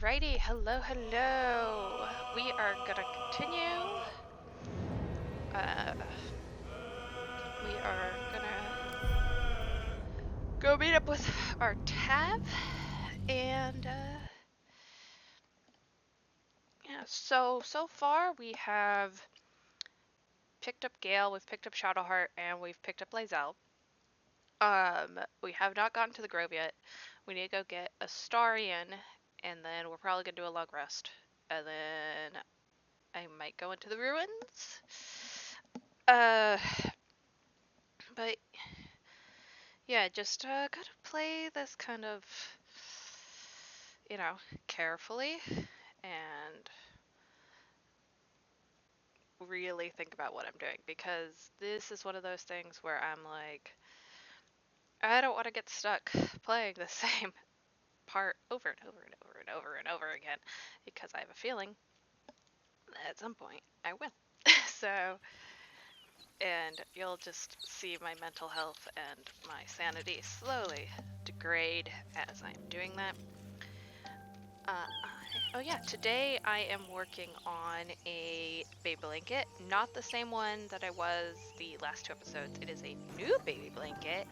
Alrighty, hello, hello. We are gonna continue. We are gonna go meet up with our tab, and yeah. So far we have picked up Gale, we've picked up Shadowheart, and we've picked up Lae'zel. We have not gotten to the grove yet. We need to go get a Starian, and then we're probably gonna do a long rest, and then I might go into the ruins. But yeah, just gotta play this kind of, carefully and really think about what I'm doing, because this is one of those things where I'm like, I don't want to get stuck playing the same part over and over and over and over and over again, because I have a feeling that at some point I will. So, and you'll just see my mental health and my sanity slowly degrade as I'm doing that. Oh yeah, today I am working on a baby blanket, not the same one that I was the last 2 episodes. It is a new baby blanket.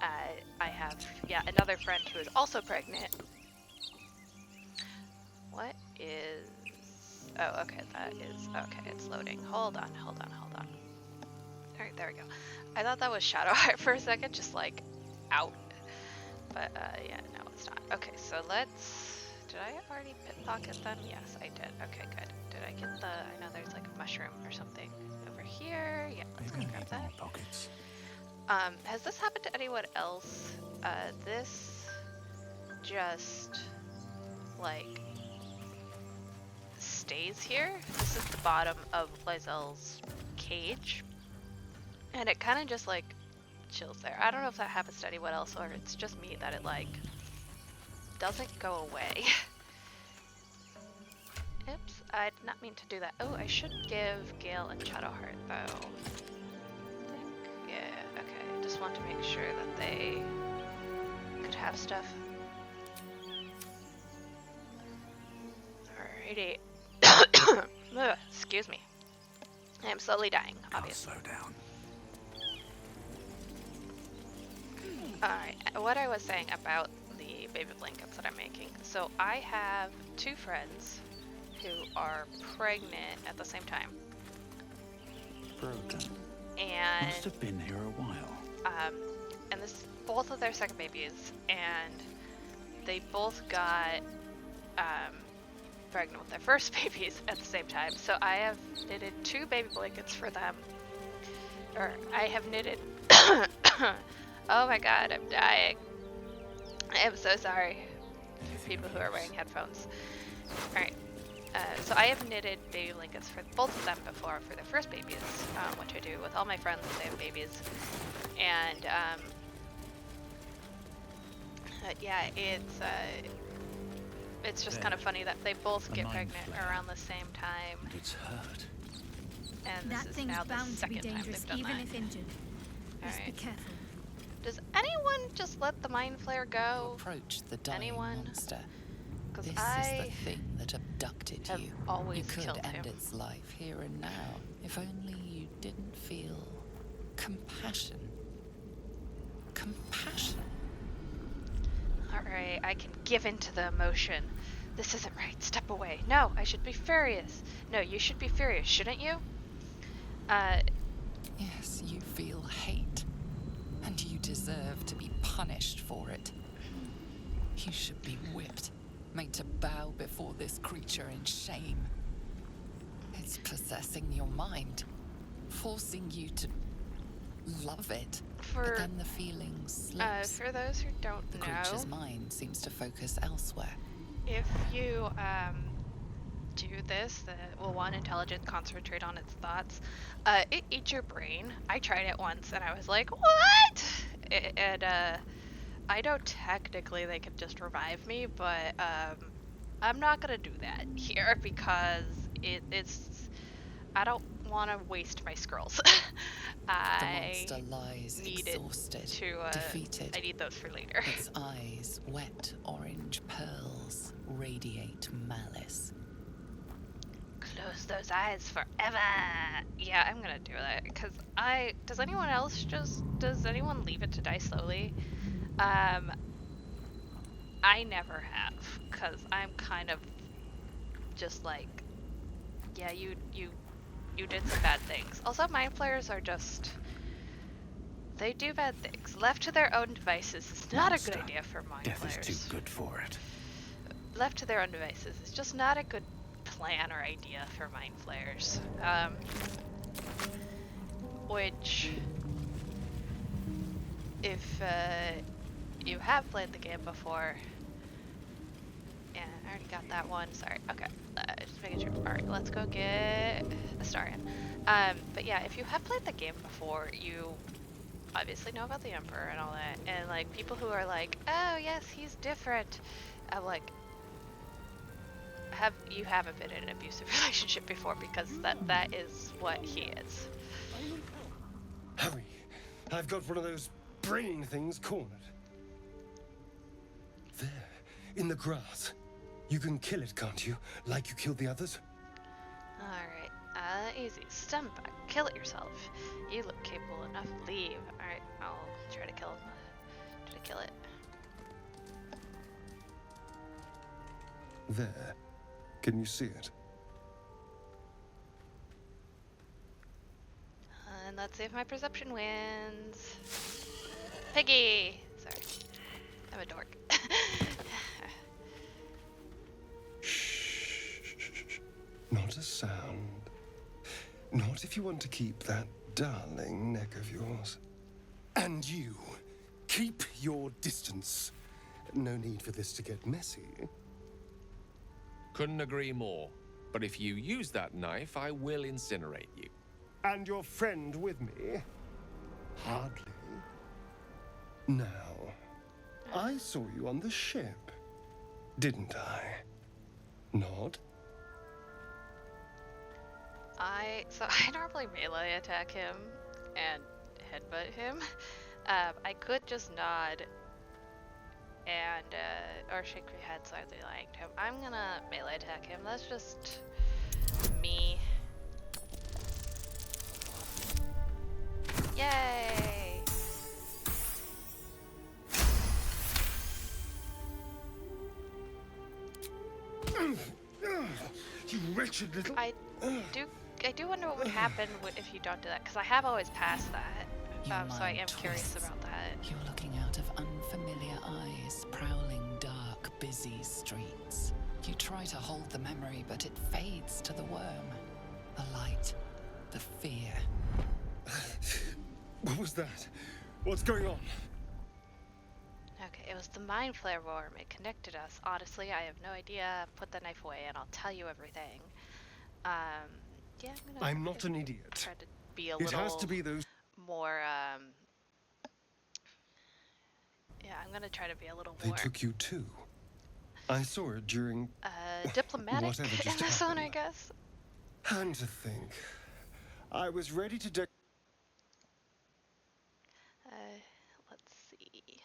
I have, another friend who is also pregnant. What is... Oh, okay, that is... Okay, it's loading. Hold on. Alright, there we go. I thought that was Shadowheart for a second, just like, out. But, yeah, no, it's not. Okay, so let's... Did I already pickpocket them? Yes, I did. Okay, good. Did I get the... I know there's like a mushroom or something over here. Yeah, let's go grab that. Pockets. Has this happened to anyone else? This just, like, stays here. This is the bottom of Lae'zel's cage. And it kind of just, like, chills there. I don't know if that happens to anyone else, or it's just me that it, like, doesn't go away. Oops, I did not mean to do that. Oh, I should give Gale and Shadowheart, though. Yeah, okay. Just want to make sure that they could have stuff. Alrighty. Ugh, excuse me. I am slowly dying, obviously. I'll slow down. Alright, what I was saying about the baby blankets that I'm making. So I have 2 friends who are pregnant at the same time. Broken. And must have been here a while. And this is both of their second babies, and they both got pregnant with their first babies at the same time. So I have knitted 2 baby blankets for them. Or I have knitted oh my god, I'm dying. I am so sorry for people who are wearing headphones. Alright, so I have knitted baby blankets for both of them before for their first babies, which I do with all my friends when they have babies. And, yeah, it's just kind of funny that they both get pregnant around the same time. And it's hurt. And this is now the second time they've done even that. if injured. Just be careful. Does anyone just let the mind flare go? Approach the dying Anyone? monster. Because This I is the thing that abducted have you. always You could killed end him. its life here and now, if only you didn't feel compassion. Compassion. Alright, I can give in to the emotion. This isn't right. Step away. No, I should be furious. No, you should be furious, shouldn't you? Yes, you feel hate, and you deserve to be punished for it. You should be whipped, made to bow before this creature in shame. It's possessing your mind, forcing you to love it. But then the feeling slips. for those who don't The know, creature's mind seems to focus elsewhere. if you, do this, will want intelligence concentrate on its thoughts, it eats your brain. I tried it once and I was like, what? And I know technically they could just revive me, but I'm not gonna do that here because it's I don't want to waste my scrolls. The monster lies need exhausted, it to defeated. I need those for later. Its eyes wet orange pearls, radiate malice. Close those eyes forever. Yeah, I'm gonna do that because does anyone else does anyone leave it to die slowly? I never have because I'm kind of just like, yeah, you did some bad things. Also, mind flayers are just, they do bad things. Left to their own devices is not a good idea for mind Death flayers. is too good for it. Left to their own devices is just not a good plan or idea for mind flayers. Which, if you have played the game before, yeah, I already got that one. Sorry. Okay, just making sure. All right, let's go get Astarion. But yeah, if you have played the game before, you obviously know about the Emperor and all that. And like people who are like, oh yes, he's different. I'm like, you haven't been in an abusive relationship before because that is what he is. Harry, I've got one of those brain things cornered. There, in the grass. You can kill it, can't you? Like you killed the others? Alright, easy. Stun back. Kill it yourself. You look capable enough. Leave. Alright, I'll try to kill him. Try to kill it. There. Can you see it? And let's see if my perception wins. Piggy! Sorry. I'm a dork. Shh. Not a sound. Not if you want to keep that darling neck of yours. And you, keep your distance. No need for this to get messy. Couldn't agree more. But if you use that knife, I will incinerate you. And your friend with me? Hardly. Now, I saw you on the ship, didn't I? Not? So I normally melee attack him and headbutt him. I could just nod and or shake your head slightly like him. I'm gonna melee attack him. That's just me. Yay! You wretched little... I do wonder what would happen if you don't do that, because I have always passed that. So I am curious about that. You're looking out of unfamiliar eyes, prowling dark, busy streets. You try to hold the memory, but it fades to the worm. The light, the fear. What was that? What's going on? Okay, it was the mind flare worm. It connected us. Honestly, I have no idea. Put the knife away and I'll tell you everything. Yeah, I'm not an idiot. Try to be a It little has to be those... more, yeah, I'm gonna try to be a little They more... took you too. I saw it during... diplomatic whatever in just this one, I happened. guess. And to think, I was ready to... Let's see.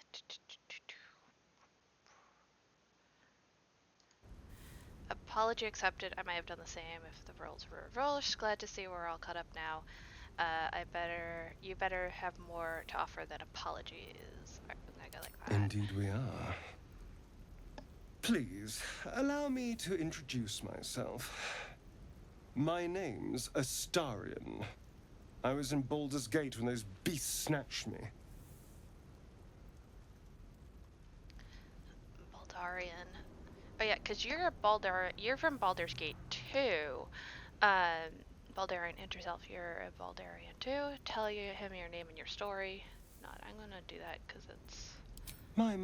Apology accepted. I might have done the same if the roles were reversed. Glad to see we're all caught up now. You better have more to offer than apologies. Alright, I'm gonna go like that. Indeed we are. Please, allow me to introduce myself. My name's Astarion. I was in Baldur's Gate when those beasts snatched me. Baldarian. Oh yeah, because you're from Baldur's Gate too. Baldarian yourself, you're a Baldarian too. Tell him your name and your story. Not, I'm gonna do that because it's... My,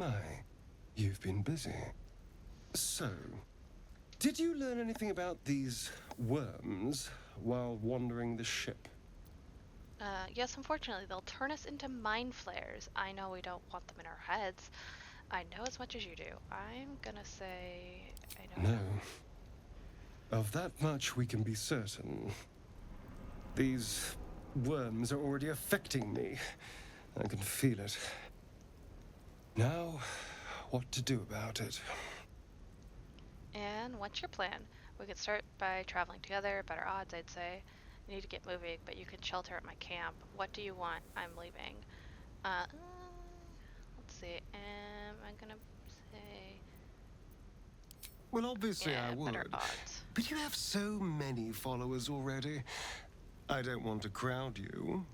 you've been busy. So, did you learn anything about these worms while wandering the ship? Yes, unfortunately, they'll turn us into mind flares. I know we don't want them in our heads. I know as much as you do. I'm gonna say I don't know. Of that much we can be certain. These worms are already affecting me. I can feel it. Now, what to do about it? plan? What's your plan? We could start by traveling together. Better odds, I'd say. I need to get moving, but you can shelter at my camp. What do you want? I'm leaving. Let's see. Am I gonna say... Well, obviously yeah, I would. better odds. But you have so many followers already. I don't want to crowd you.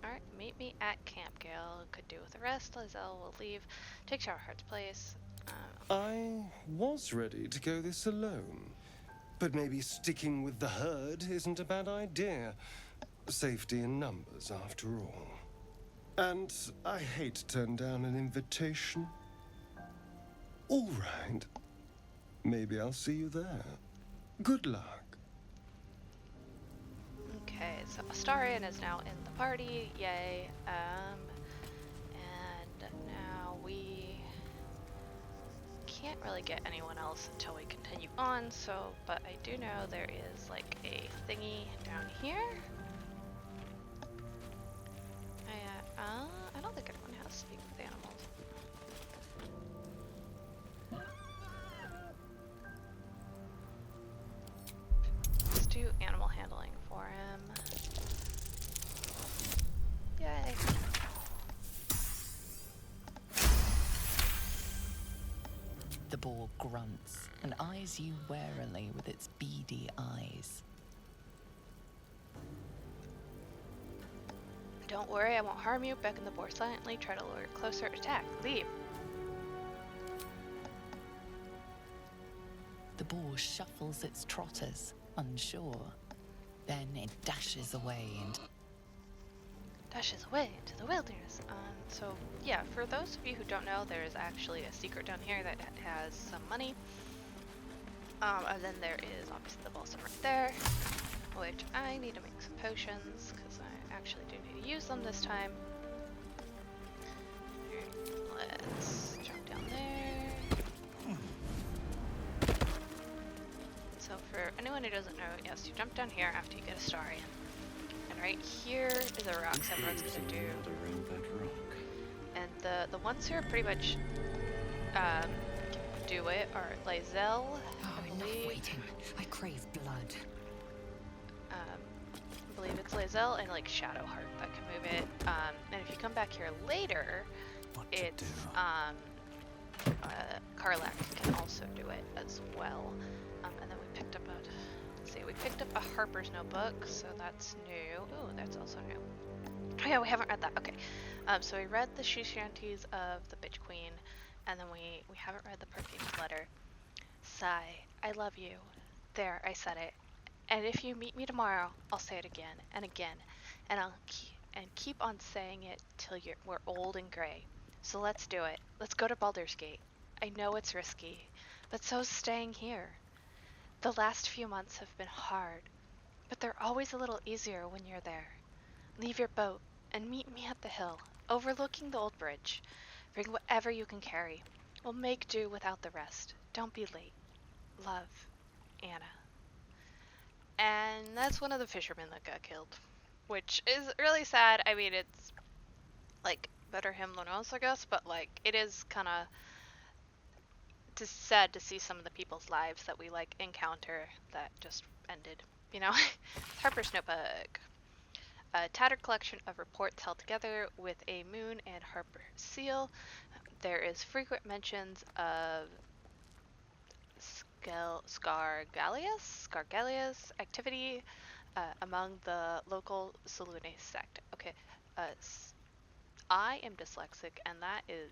Alright, meet me at Camp Gale. Could do with the rest. Lizelle will leave. Take Shadowheart's place. I was ready to go this alone. But maybe sticking with the herd isn't a bad idea. Safety in numbers, after all. And I hate to turn down an invitation. All right. Maybe I'll see you there. Good luck. Okay, so Astarion is now in the party. Yay. And now we can't really get anyone else until we continue on, so, but I do know there is like a thingy down here. I don't think anyone has to speak with animals. Let's do animal handling for him. Yay. The boar grunts and eyes you warily with its beady eyes. Don't worry, I won't harm you. Beckon the boar silently. Try to lure it closer. Attack. Leave. The boar shuffles its trotters, unsure. Then it dashes away into into the wilderness. So yeah, for those of you who don't know, there is actually a secret down here that has some money. And then there is obviously the balsam right there, which I need to make some potions because I actually do need to use them this time. Let's jump down there. So for anyone who doesn't know, yes, you jump down here after you get a Astarion. And right here is a rock, so everyone's gonna do. And the ones who are pretty much do it are Lizelle, I believe. Waiting. I crave blood. I believe it's Lizelle and like Shadowheart that can move it. And if you come back here later, it's Karlak can also do it as well. And then we picked up we picked up a Harper's Notebook, so that's new. Ooh, that's also new. Oh yeah, we haven't read that. Okay. So we read the She Shanties of the Bitch Queen, and then we haven't read the Perfumed Letter. Sigh, I love you. There, I said it. And if you meet me tomorrow, I'll say it again and again, and I'll keep on saying it till we're old and gray. So let's do it. Let's go to Baldur's Gate. I know it's risky, but so's staying here. The last few months have been hard, but they're always a little easier when you're there. Leave your boat and meet me at the hill, overlooking the old bridge. Bring whatever you can carry. We'll make do without the rest. Don't be late. Love, Anna. And that's one of the fishermen that got killed, which is really sad. I mean, it's like better him than us, I guess, but like it is kind of sad to see some of the people's lives that we like encounter that just ended, you know. Harper's Notebook. A tattered collection of reports held together with a moon and Harper seal. There is frequent mentions of Scargalius activity among the local Selune sect. Okay, I am dyslexic, and that is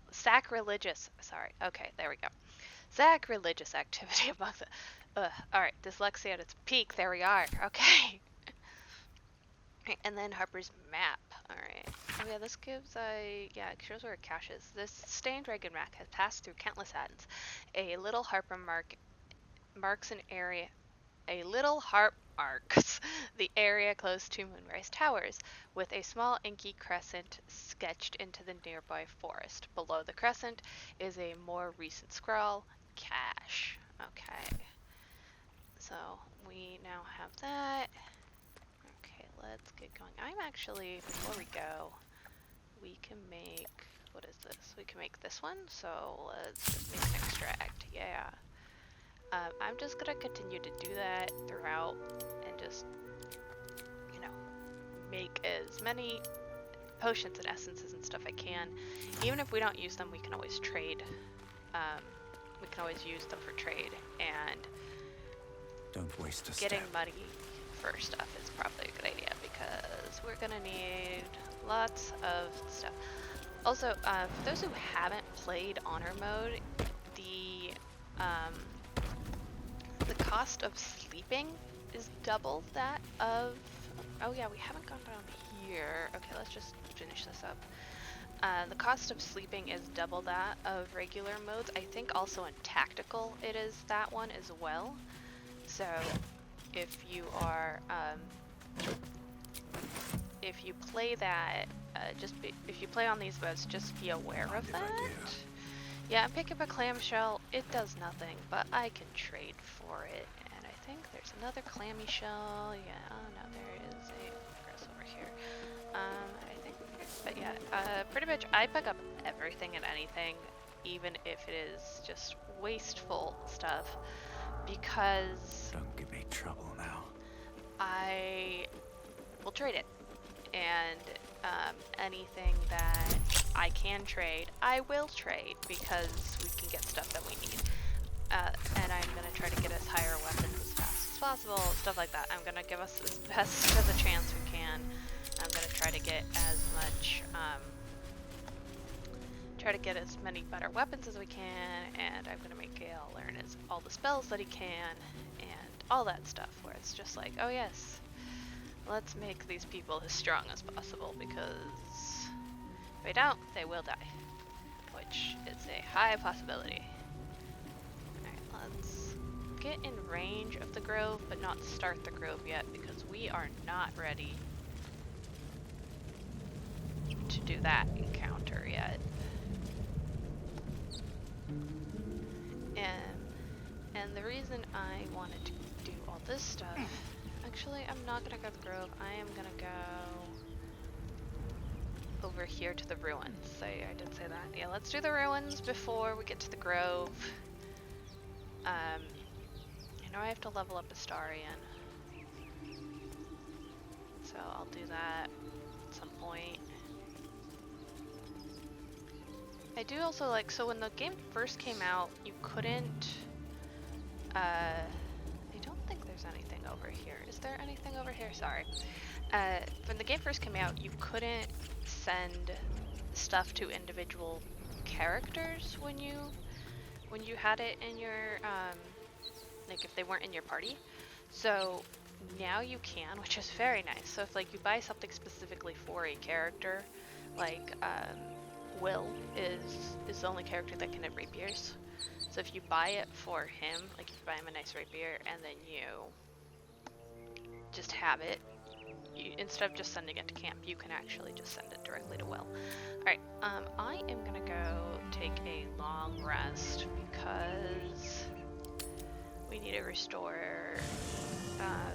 sacrilegious. Sorry. Okay, there we go. Sacrilegious activity among the. Alright, dyslexia at its peak. There we are. Okay. And then Harper's map. Alright. Oh yeah, this gives it shows where a cache is. This stained dragon map has passed through countless islands. A little harp marks an area. A little harp marks the area close to Moonrise Towers, with a small inky crescent sketched into the nearby forest. Below the crescent is a more recent scrawl, cache. Okay. So we now have that. Okay, let's get going. I'm actually, before we go, we can make, what is this? We can make this one, so let's just make an extract, yeah. I'm just gonna continue to do that throughout and just, you know, make as many potions and essences and stuff I can. Even if we don't use them, we can always trade. We can always use them for trade, and Don't waste a getting step. muddy for stuff is probably a good idea because we're gonna need lots of stuff. Also, for those who haven't played Honor Mode, the cost of sleeping is double that of... Oh yeah, we haven't gone down here. Okay, let's just finish this up. The cost of sleeping is double that of regular modes. I think also in tactical it is that one as well. So if you are, if you play that, if you play on these modes, just be aware of that. Yeah, I'm picking up a clamshell. It does nothing, but I can trade for it. And I think there's another clammy shell. Yeah, oh no, there is a grass over here. I think, but yeah, pretty much I pick up everything and anything, even if it is just wasteful stuff, because Don't give me trouble now. I will trade it. And anything that I can trade, I will trade because we can get stuff that we need. And I'm going to try to get us higher weapons as fast as possible, stuff like that. I'm going to give us as best of a chance we can. I'm going to try to get as much, try to get as many better weapons as we can, and I'm going to make Gale learn all the spells that he can, and all that stuff, where it's just like, oh yes, let's make these people as strong as possible, because if they don't, they will die, which is a high possibility. Alright, let's get in range of the grove, but not start the grove yet, because we are not ready to do that encounter yet. And the reason I wanted to do all this stuff, actually I'm not gonna go to the grove, I am gonna go over here to the ruins. I did say that. Yeah, let's do the ruins before we get to the grove. I know I have to level up Astarion, so I'll do that at some point. I do also like, so when the game first came out, you couldn't, I don't think there's anything over here. Is there anything over here? Sorry. When the game first came out, you couldn't send stuff to individual characters when you had it in your, like if they weren't in your party. So now you can, which is very nice. So if like you buy something specifically for a character, like, Will is the only character that can hit rapiers. So if you buy it for him, like if you buy him a nice rapier and then you just have it, instead of just sending it to camp, you can actually just send it directly to Will. Alright, I am gonna go take a long rest because we need to restore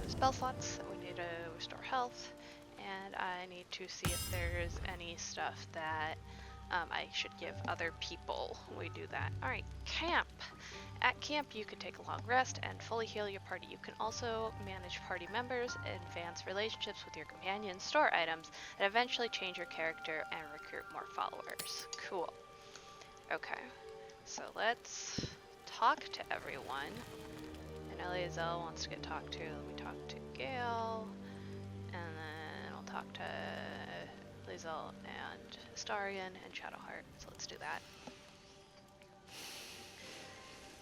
spell slots, we need to restore health, and I need to see if there's any stuff that I should give other people when we do that. Alright, camp! At camp, you can take a long rest and fully heal your party. You can also manage party members, advance relationships with your companions, store items, and eventually change your character and recruit more followers. Cool. Okay, so let's talk to everyone. And Eliazel wants to get talked to. Let me talk to Gale, and then I'll talk to Eliazel and Astarion and Shadowheart. So let's do that.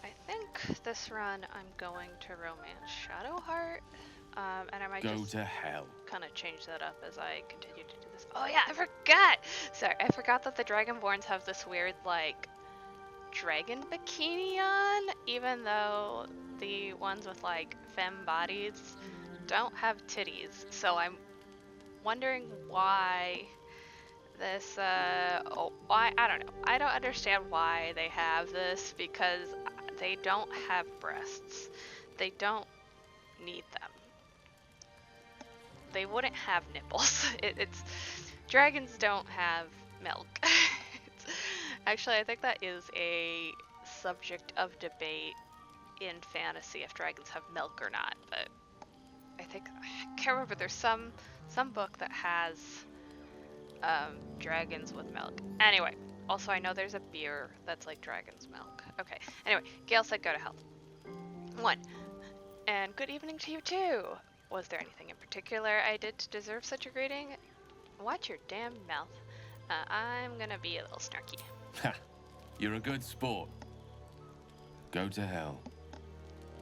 I think this run I'm going to romance Shadowheart, and I might Go just to hell. kind of change that up as I continue to do this. Oh yeah, I forgot! Sorry, I forgot that the Dragonborns have this weird, like, dragon bikini on, even though the ones with, like, femme bodies don't have titties. So I'm wondering why this, I don't know. I don't understand why they have this, because they don't have breasts. They don't need them. they wouldn't have nipples. It's dragons don't have milk. Actually, I think that is a subject of debate in fantasy if dragons have milk or not. But I can't remember. There's some book that has dragons with milk. Anyway, also I know there's a beer that's like dragon's milk. Okay. Anyway, Gale said go to hell. 1. And good evening to you too. Was there anything in particular I did to deserve such a greeting? Watch your damn mouth. I'm gonna be a little snarky. Ha! You're a good sport. Go to hell.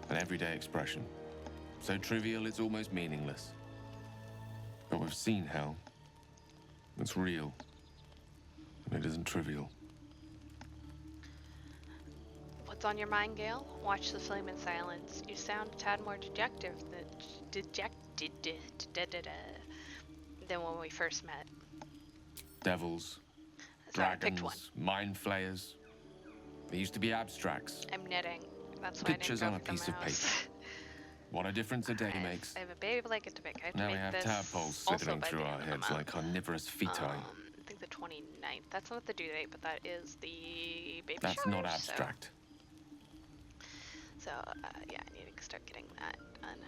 An everyday expression. So trivial it's almost meaningless. But we've seen hell. It's real. And it isn't trivial. What's on your mind, Gale? Watch the flame in silence. You sound a tad more dejected than when we first met. Devils, Sorry, I picked one. dragons, mind flayers. They used to be abstracts. I'm knitting. That's why Pictures I on a didn't go piece for the of mouse. paper. What a difference a day makes. I have a baby blanket to make. I have to Now make we have this tadpoles also slithering by through the our end of the heads month. like carnivorous feti. I think the 29th. That's not the due date, but that is the baby That's shower, not abstract. So, yeah, I need to start getting that done.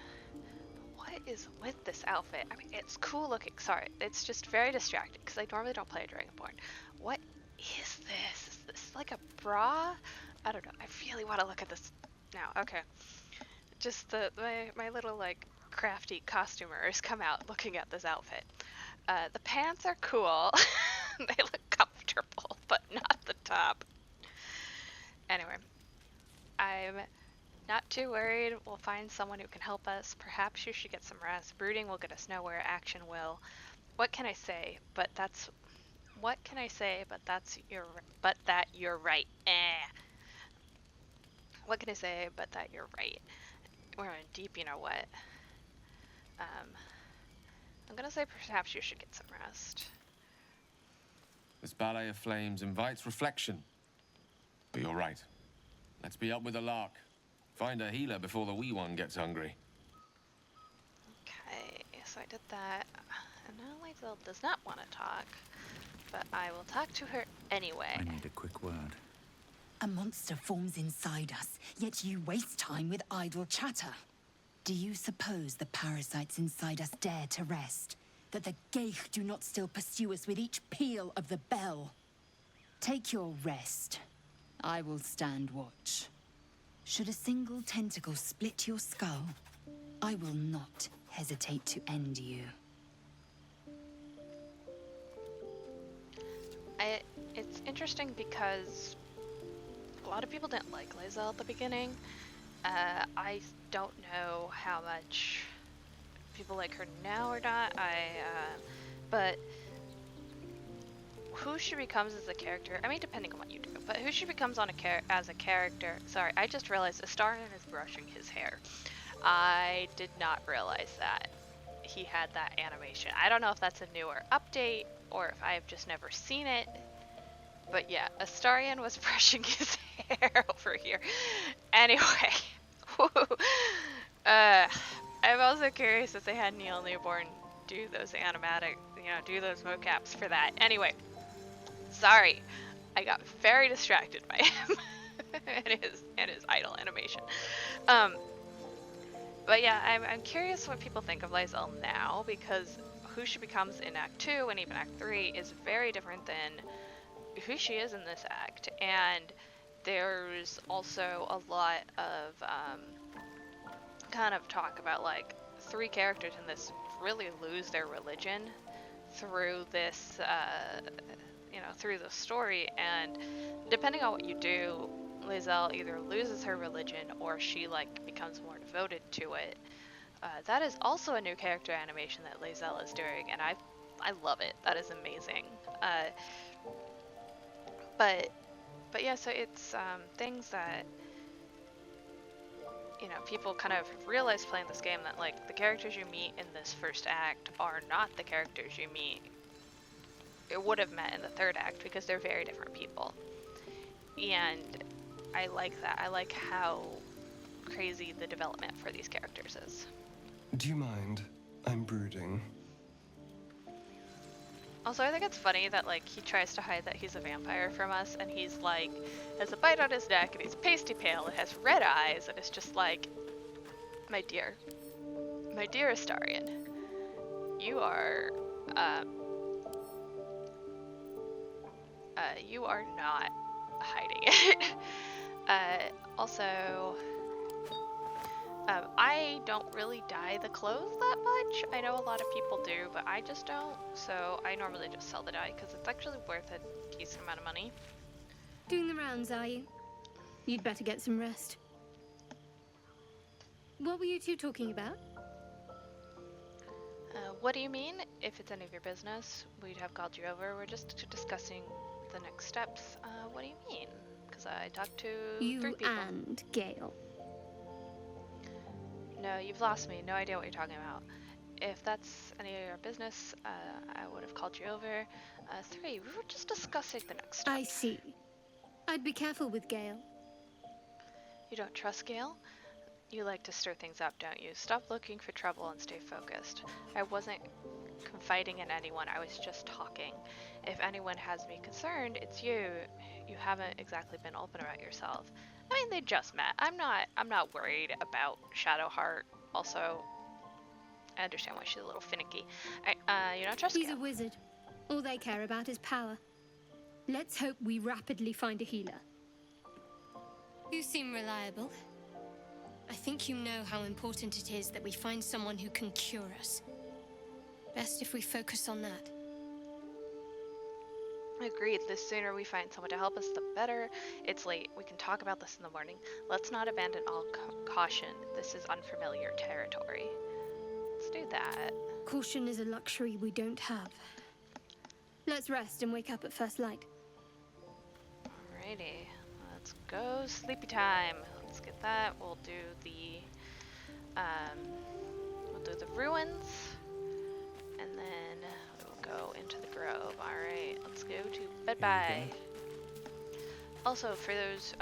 What is with this outfit? I mean, it's cool looking. Sorry, it's just very distracting because I normally don't play a Dragonborn. What is this? Is this like a bra? I don't know. I really want to look at this now. Okay. Just my little like crafty costumers come out looking at this outfit. The pants are cool. They look comfortable, but not the top. Anyway, I'm not too worried. We'll find someone who can help us. Perhaps you should get some rest. Brooding will get us nowhere. Action will. What can I say? But that's that you're right. What can I say? But that you're right. We're in deep, you know what? I'm gonna say perhaps you should get some rest. This ballet of flames invites reflection. But you're right. Let's be up with the lark. Find a healer before the wee one gets hungry. Okay, so I did that. And now Lizel does not want to talk, but I will talk to her anyway. I need a quick word. A monster forms inside us, yet you waste time with idle chatter. Do you suppose the parasites inside us dare to rest? That the Geich do not still pursue us with each peal of the bell? Take your rest. I will stand watch. Should a single tentacle split your skull, I will not hesitate to end you. It's interesting because a lot of people didn't like Lizel at the beginning. I don't know how much people like her now or not. But who she becomes as a character, I mean, depending on what you do, but who she becomes as a character. Sorry, I just realized Astarion is brushing his hair. I did not realize that he had that animation. I don't know if that's a newer update or if I've just never seen it. But yeah, Astarion was brushing his hair over here. Anyway, I'm also curious if they had Neil Newborn do those animatic, do those mocaps for that. Anyway, sorry, I got very distracted by him and his idle animation. But yeah, I'm curious what people think of Lizel now, because who she becomes in Act 2 and even Act 3 is very different than who she is in this act. And there's also a lot of kind of talk about like 3 characters in this really lose their religion through this through the story, and depending on what you do, Lizel either loses her religion or she like becomes more devoted to it. That is also a new character animation that Lizel is doing, and I love it. That is amazing. But yeah, so it's things that people kind of realize playing this game, that like the characters you meet in this first act are not the characters you would have met in the third act, because they're very different people. And I like that. I like how crazy the development for these characters is. Do you mind? I'm brooding. Also, I think it's funny that, like, he tries to hide that he's a vampire from us, and he's, like, has a bite on his neck, and he's pasty pale, and has red eyes, and it's just like, my dear Astarion, you are, you are not hiding it. Also, I don't really dye the clothes that much. I know a lot of people do, but I just don't. So I normally just sell the dye because it's actually worth a decent amount of money. Doing the rounds, are you? You'd better get some rest. What were you two talking about? What do you mean? If it's any of your business, we'd have called you over. We're just discussing the next steps. What do you mean? Because I talked to 3 You people. and Gale. No, you've lost me. No idea what you're talking about. If that's any of your business, I would have called you over. 3, we were just discussing the next steps. I see. I'd be careful with Gale. You don't trust Gale? You like to stir things up, don't you? Stop looking for trouble and stay focused. I wasn't confiding in anyone, I was just talking. If anyone has me concerned, it's you. You haven't exactly been open about yourself. I mean, they just met. I'm not worried about Shadowheart. Also, I understand why she's a little finicky. You don't trust He's Gale? a wizard. All they care about is power. Let's hope we rapidly find a healer. You seem reliable. I think you know how important it is that we find someone who can cure us. Best if we focus on that. Agreed. The sooner we find someone to help us, the better. It's late. We can talk about this in the morning. Let's not abandon all caution. This is unfamiliar territory. Let's do that. Caution is a luxury we don't have. Let's rest and wake up at first light. Alrighty. Let's go. Sleepy time. Let's get that. We'll do the ruins, and then we'll go into the grove. Alright, let's go to bed-bye. Also, for those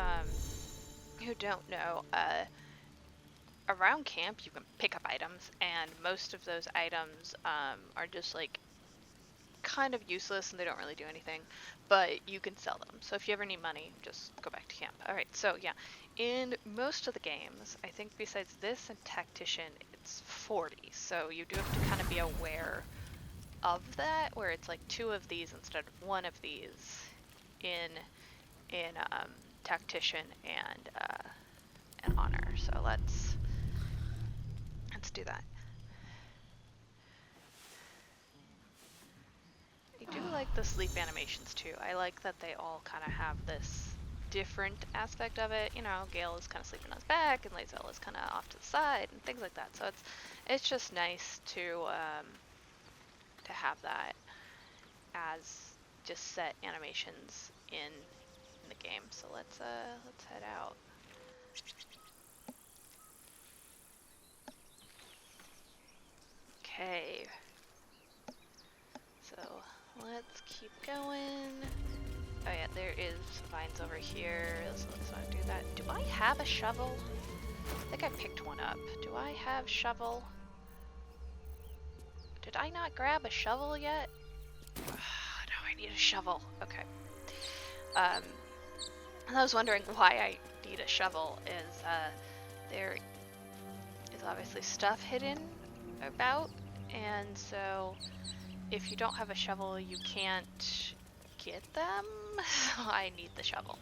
who don't know, around camp you can pick up items, and most of those items are just like kind of useless and they don't really do anything, but you can sell them. So if you ever need money, just go back to camp. Alright, so yeah, in most of the games, I think besides this and Tactician, it's 40. So you do have to kind of be aware of that, where it's like 2 of these instead of 1 of these in Tactician and Honor. So let's do that. I do like the sleep animations too. I like that they all kind of have this different aspect of it. You know, Gale is kind of sleeping on his back, and Lae'zel is kind of off to the side, and things like that. So it's just nice to have that as just set animations in the game. So let's head out. Okay. So let's keep going. Oh yeah, there is vines over here, so let's not do that. Do I have a shovel? I think I picked one up. Do I have shovel? Did I not grab a shovel yet? No, I need a shovel. Okay. I was wondering why I need a shovel. Is there is obviously stuff hidden about, and so if you don't have a shovel, you can't get them. So I need the shovel.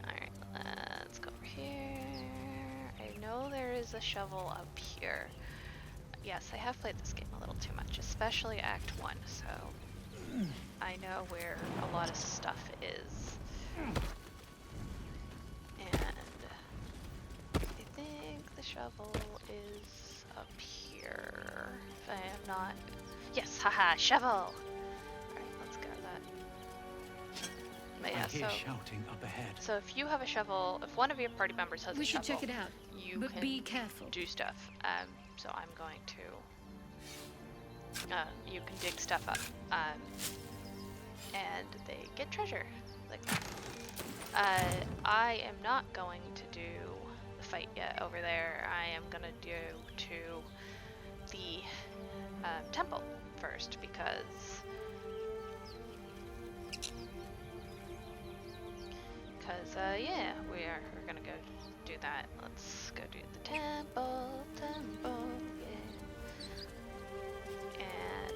Alright, let's go over here. I know there is a shovel up here. Yes, I have played this game a little too much, especially Act 1, so I know where a lot of stuff is. And I think the shovel is up here. If I am not... Yes, haha, shovel! Alright, let's grab that. But yeah, I hear shouting up ahead. so if you have a shovel, if one of your party members has We a should shovel, check it out, you but can be careful. do stuff. So I'm going to... you can dig stuff up. And they get treasure, like that. I am not going to do the fight yet over there. I am gonna do to the temple first, because that, let's go do the temple, yeah. And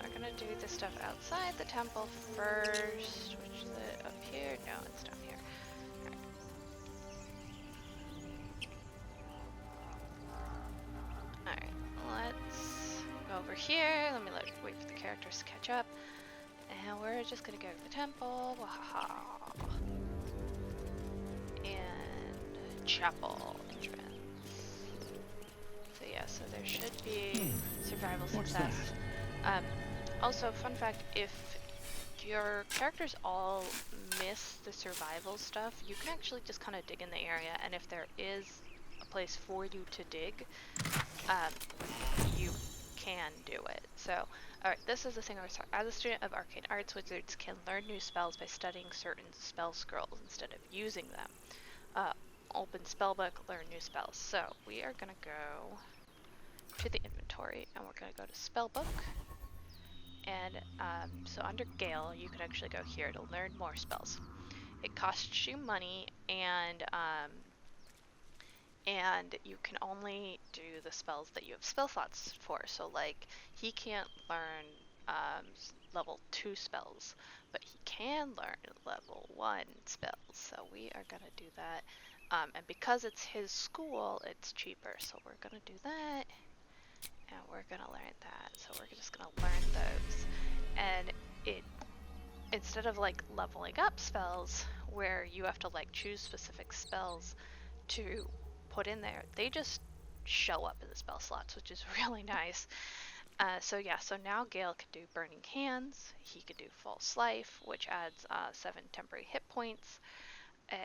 we're gonna do the stuff outside the temple first, which is it up here? No, it's down here. Alright, let's go over here. Let me wait for the characters to catch up. And we're just gonna go to the temple. Wahaha. And chapel entrance. So yeah, so there should be survival success. Also, fun fact, if your characters all miss the survival stuff, you can actually just kind of dig in the area, and if there is a place for you to dig, you can do it. So, alright, this is the thing I was talking. As a student of arcane arts, wizards can learn new spells by studying certain spell scrolls instead of using them. Open spellbook, learn new spells. So, we are gonna go to the inventory, and we're gonna go to spellbook. And so under Gale, you can actually go here to learn more spells. It costs you money, and you can only do the spells that you have spell slots for. So like, he can't learn level 2 spells, but he can learn level 1 spells. So we are gonna do that. And because it's his school, it's cheaper. So we're gonna do that. And we're gonna learn that. So we're just gonna learn those. And it, instead of like leveling up spells where you have to like choose specific spells to put in there, they just show up in the spell slots, which is really nice. So yeah, so now Gale can do Burning Hands, he can do False Life, which adds 7 temporary hit points.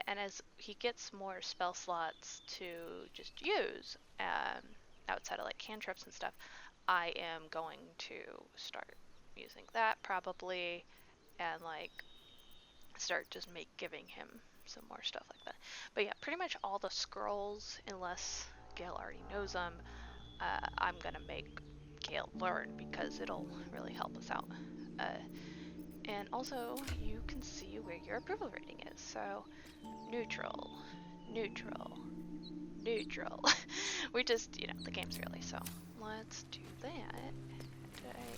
And as he gets more spell slots to just use, outside of like cantrips and stuff, I am going to start using that probably, and like start just giving him some more stuff like that. But yeah, pretty much all the scrolls, unless Gale already knows them, I'm gonna make Gale learn because it'll really help us out. And also you can see where your approval rating is. So neutral, neutral, neutral. We just, you know, the game's really, so let's do that.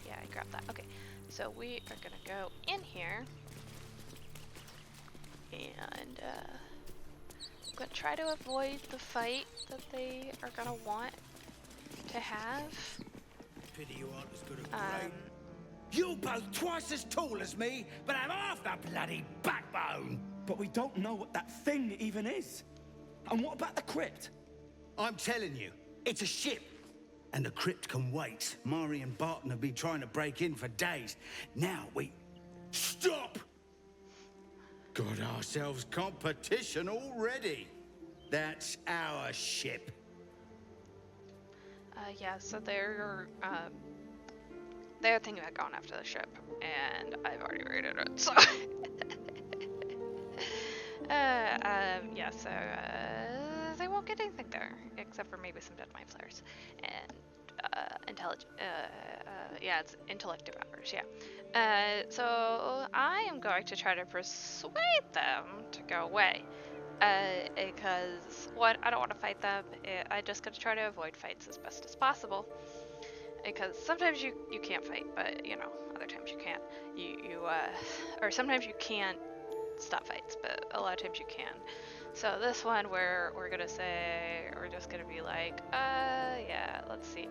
Yeah, I grabbed that. Okay, so we are gonna go in here, and I'm gonna try to avoid the fight that they are gonna want to have. Pity you aren't as good at brain. You're both twice as tall as me, but have half the bloody backbone. But we don't know what that thing even is. And what about the crypt? I'm telling you, it's a ship. And the crypt can wait. Mari and Barton have been trying to break in for days. Now we... Stop! Got ourselves competition already. That's our ship. Yeah, so they're thinking about going after the ship, and I've already raided it, so... yeah, so, they won't get anything there, except for maybe some dead mind flares, and, yeah, it's intellect devours, yeah. So, I am going to try to persuade them to go away, because, one, I don't want to fight them, I just gotta try to avoid fights as best as possible, because sometimes you can't fight, but, you know, other times you can't, or sometimes you can't stop fights, but a lot of times you can. So this one, we're gonna say, we're just gonna be like, yeah, let's see.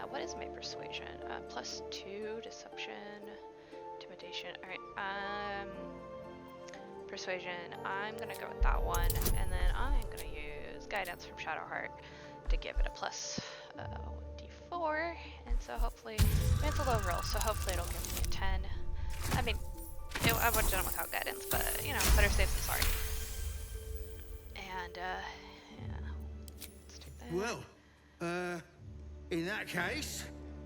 What is my persuasion? +2, deception, intimidation. Alright, persuasion, I'm gonna go with that one, and then I'm gonna use guidance from Shadowheart to give it a plus d4, and so hopefully, it's a low roll, so hopefully it'll give me a 10. I mean, I would have done it without guidance, but, you know, better safe than sorry. And, yeah. Let's do that. Well, in that case,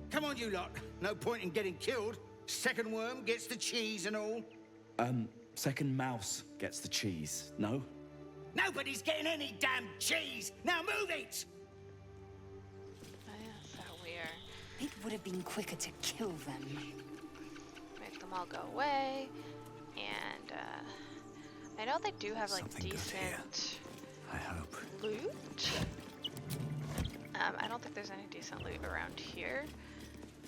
come on you lot. No point in getting killed. Second worm gets the cheese and all. Second mouse gets the cheese, no? Nobody's getting any damn cheese! Now move it! Oh, yeah, so we're... It would have been quicker to kill them. Make them all go away, and I know they do have like Something good here. decent. I hope. loot. I don't think there's any decent loot around here.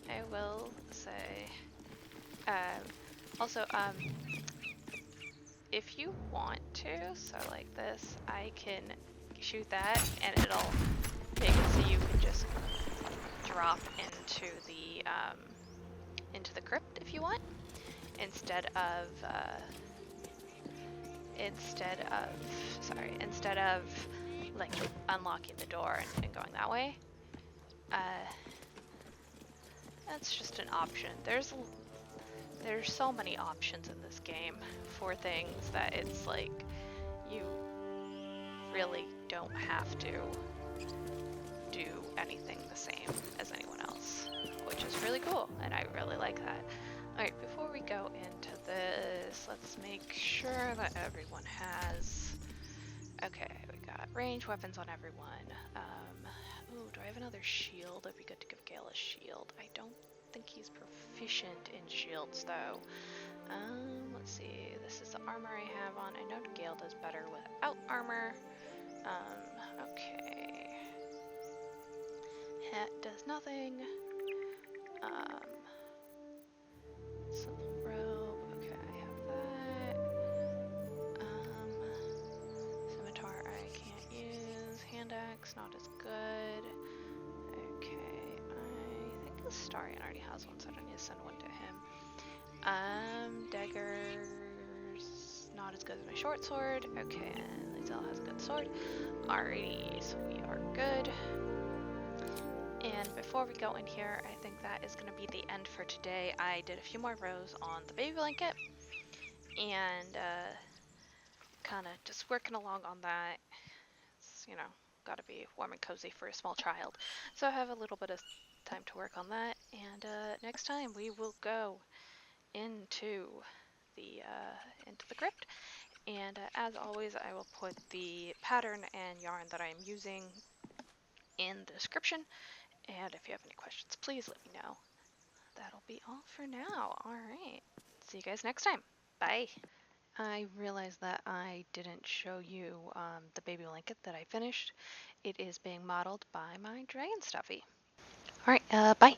I will say. Also, if you want to, so like this, I can shoot that and it'll make it so you can just drop into the crypt if you want, instead of like unlocking the door and going that way. That's just an option. There's so many options in this game for things that it's like you really don't have to do anything the same as anyone else, which is really cool, and I really like that. Alright, before we go into this, let's make sure that everyone has... Okay, we got range weapons on everyone. Ooh, do I have another shield? It'd be good to give Gale a shield. I don't think he's proficient in shields though. Let's see, this is the armor I have on. I know Gale does better without armor. Okay. Hat does nothing. Simple robe, okay, I have that. Scimitar I can't use. Hand axe, not as good. Okay, I think Astarion already has one, so I don't need to send one to him. Daggers, not as good as my short sword. Okay, and Lizelle has a good sword. Alrighty, so we are good. And before we go in here, I think that is going to be the end for today. I did a few more rows on the baby blanket, and kind of just working along on that. It's, you know, got to be warm and cozy for a small child. So I have a little bit of time to work on that, and next time we will go into the crypt, and as always I will put the pattern and yarn that I'm using in the description, and if you have any questions please let me know. That'll be all for now. Alright, see you guys next time. Bye. I realized that I didn't show you the baby blanket that I finished. It is being modeled by my dragon stuffy. Alright, bye.